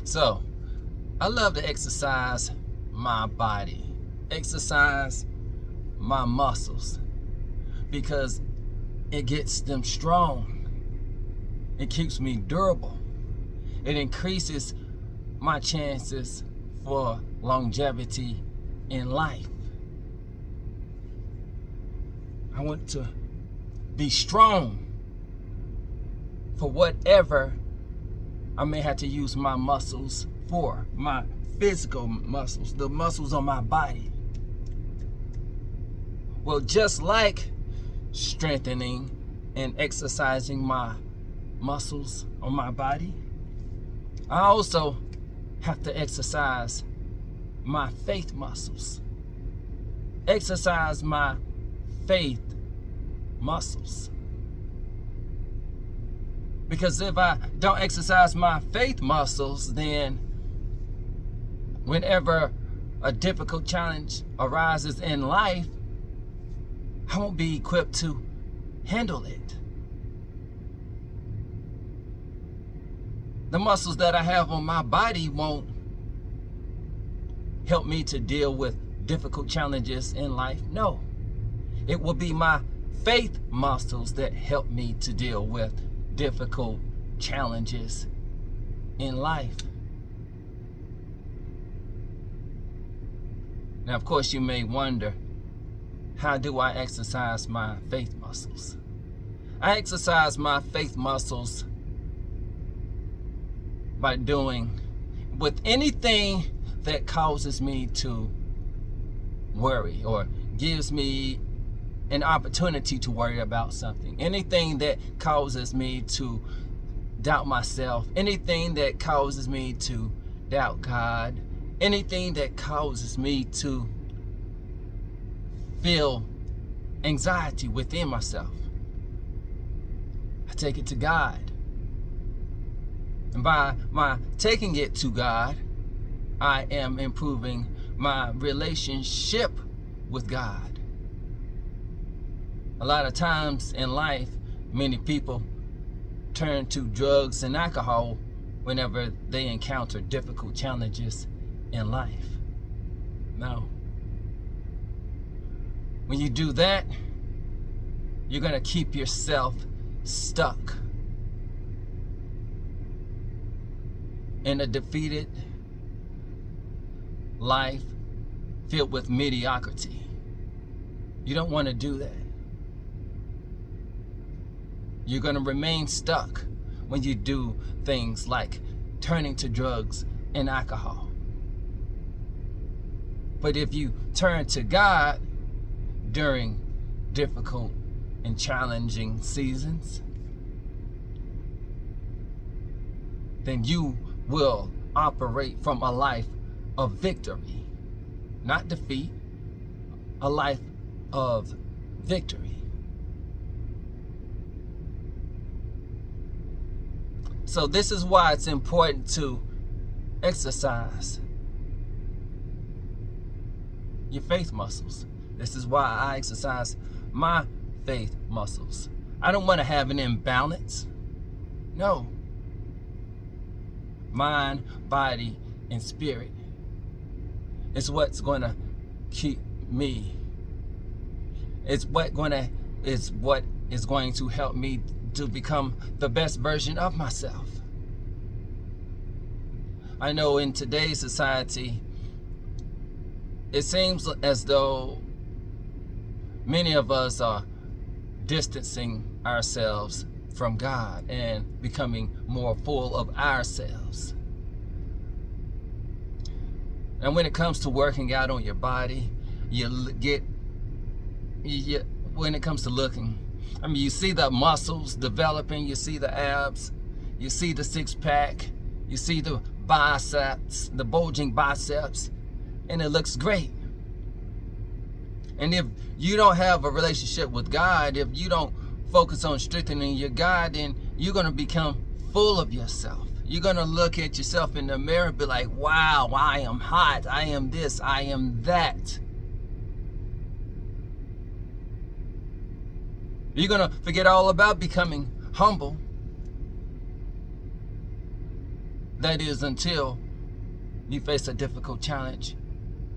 So, I love to exercise my body, exercise my muscles, because it gets them strong. It keeps me durable. It increases my chances for longevity in life. I want to be strong for whatever I may have to use my muscles for, my physical muscles, the muscles on my body. Well, just like strengthening and exercising my muscles on my body, I also have to exercise my faith muscles. Exercise my faith muscles. Because if I don't exercise my faith muscles, then whenever a difficult challenge arises in life, I won't be equipped to handle it. The muscles that I have on my body won't help me to deal with difficult challenges in life. No, it will be my faith muscles that help me to deal with difficult challenges in life. Now, of course, you may wonder, how do I exercise my faith muscles? I exercise my faith muscles by doing with anything that causes me to worry or gives me an opportunity to worry about something. Anything that causes me to doubt myself. Anything that causes me to doubt God. Anything that causes me to feel anxiety within myself. I take it to God. And by my taking it to God, I am improving my relationship with God. A lot of times in life, many people turn to drugs and alcohol whenever they encounter difficult challenges in life. Now, when you do that, you're going to keep yourself stuck in a defeated life filled with mediocrity. You don't want to do that. You're going to remain stuck when you do things like turning to drugs and alcohol. But if you turn to God during difficult and challenging seasons, then you will operate from a life of victory, not defeat, a life of victory. So this is why it's important to exercise your faith muscles. This is why I exercise my faith muscles. I don't want to have an imbalance. No. Mind, body, and spirit is what's going to keep me. It's what is going to help me to become the best version of myself. I know in today's society, it seems as though many of us are distancing ourselves from God and becoming more full of ourselves. And when it comes to working out on your body, when it comes to looking, I mean, you see the muscles developing, you see the abs, you see the six-pack, you see the biceps, the bulging biceps, and it looks great. And if you don't have a relationship with God, if you don't focus on strengthening your God, then you're going to become full of yourself. You're going to look at yourself in the mirror and be like, wow, I am hot, I am this, I am that. You're going to forget all about becoming humble. That is until you face a difficult challenge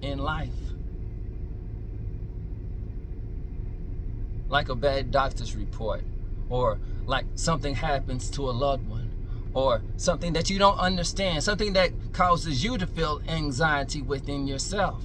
in life. Like a bad doctor's report, or like something happens to a loved one, or something that you don't understand, something that causes you to feel anxiety within yourself.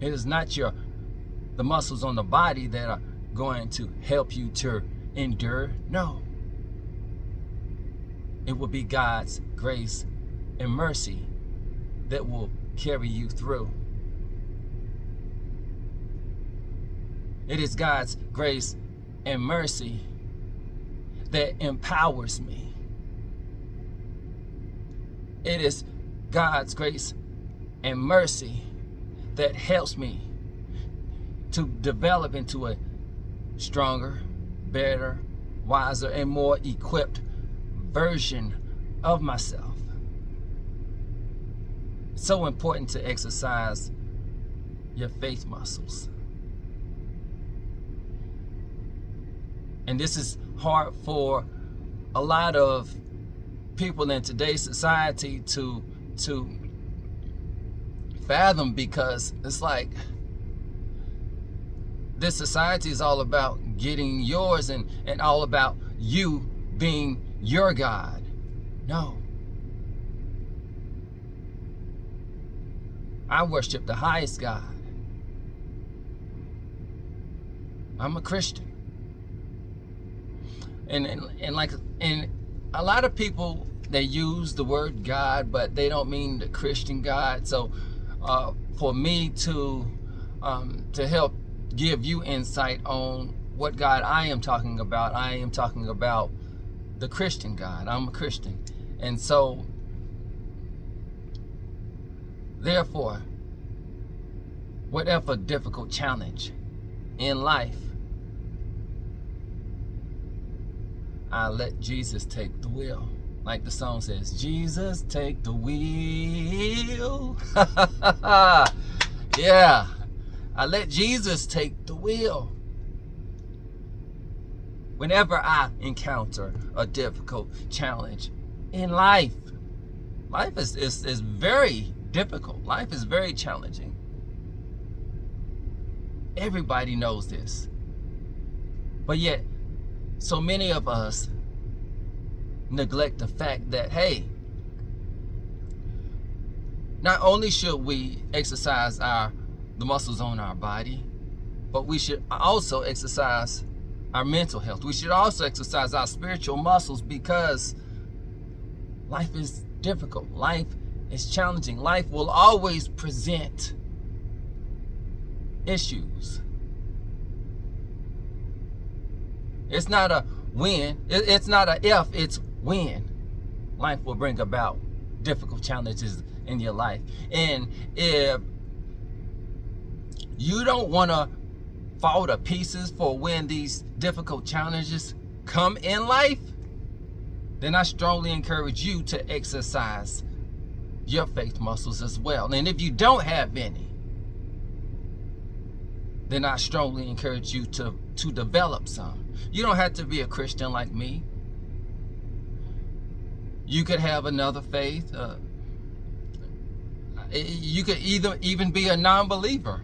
It is not the muscles on the body that are going to help you to endure. No. It will be God's grace and mercy that will carry you through. It is God's grace and mercy that empowers me. It is God's grace and mercy that helps me to develop into a stronger, better, wiser, and more equipped version of myself. It's so important to exercise your faith muscles. And this is hard for a lot of people in today's society to fathom, because it's like this society is all about getting yours and all about you being your God. No. I worship the highest God. I'm a Christian. And a lot of people, they use the word God, but they don't mean the Christian God. So for me to help give you insight on what God I am talking about the Christian God. I'm a Christian. And so therefore, whatever difficult challenge in life, I let Jesus take the wheel. Like the song says, Jesus, take the wheel. Yeah, I let Jesus take the wheel. Whenever I encounter a difficult challenge in life, life is very difficult. Life is very challenging. Everybody knows this. But yet, so many of us neglect the fact that, hey, not only should we exercise the muscles on our body, but we should also exercise our mental health. We should also exercise our spiritual muscles, because life is difficult. Life is challenging. Life will always present issues. It's not a when, it's not a if, it's when. Life will bring about difficult challenges in your life. And if you don't want to fall to pieces for when these difficult challenges come in life, then I strongly encourage you to exercise your faith muscles as well. And if you don't have any, then I strongly encourage you to develop some. You don't have to be a Christian like me. You could have another faith. You could even be a non-believer.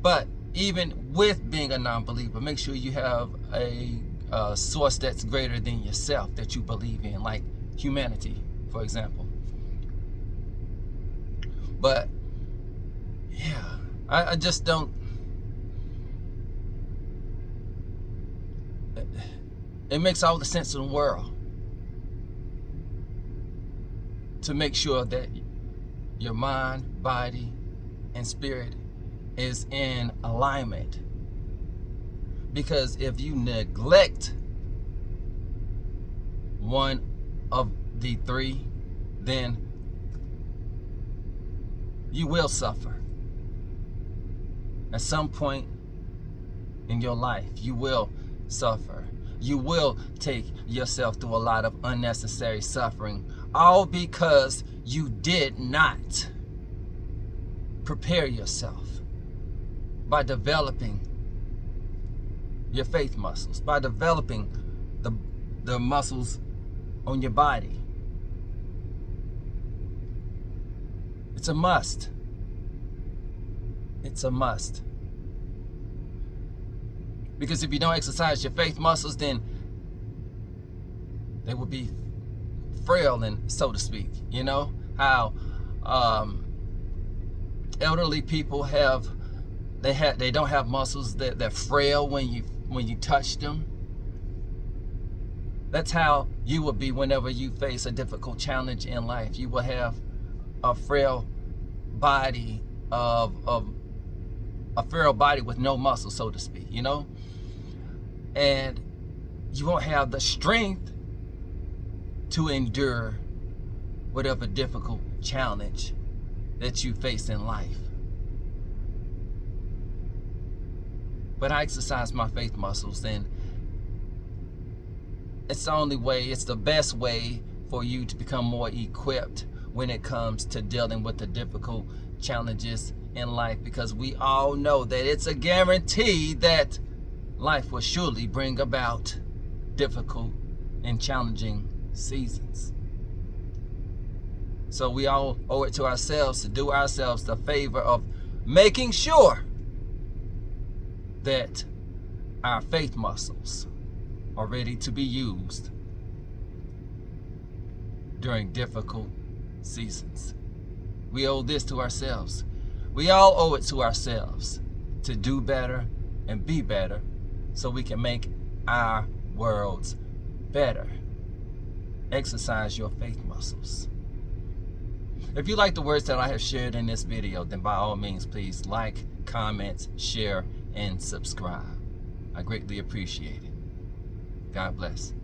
But even with being a non-believer, make sure you have a source that's greater than yourself that you believe in, like humanity, for example. But yeah, I just don't. It makes all the sense in the world to make sure that your mind, body, and spirit is in alignment. Because if you neglect one of the three, then you will suffer. At some point in your life, you will suffer. You will take yourself through a lot of unnecessary suffering, all because you did not prepare yourself by developing your faith muscles, by developing the muscles on your body. It's a must. It's a must. Because if you don't exercise your faith muscles, then they will be frail, and so to speak. You know how elderly people they don't have muscles, they're frail when you touch them. That's how you will be whenever you face a difficult challenge in life. You will have a frail body a frail body with no muscle, so to speak, you know? And you won't have the strength to endure whatever difficult challenge that you face in life. But I exercise my faith muscles, and it's the only way, it's the best way for you to become more equipped when it comes to dealing with the difficult challenges in life, because we all know that it's a guarantee that life will surely bring about difficult and challenging seasons. So we all owe it to ourselves to do ourselves the favor of making sure that our faith muscles are ready to be used during difficult seasons. We owe this to ourselves. We all owe it to ourselves to do better and be better so we can make our worlds better. Exercise your faith muscles. If you like the words that I have shared in this video, then by all means, please like, comment, share, and subscribe. I greatly appreciate it. God bless.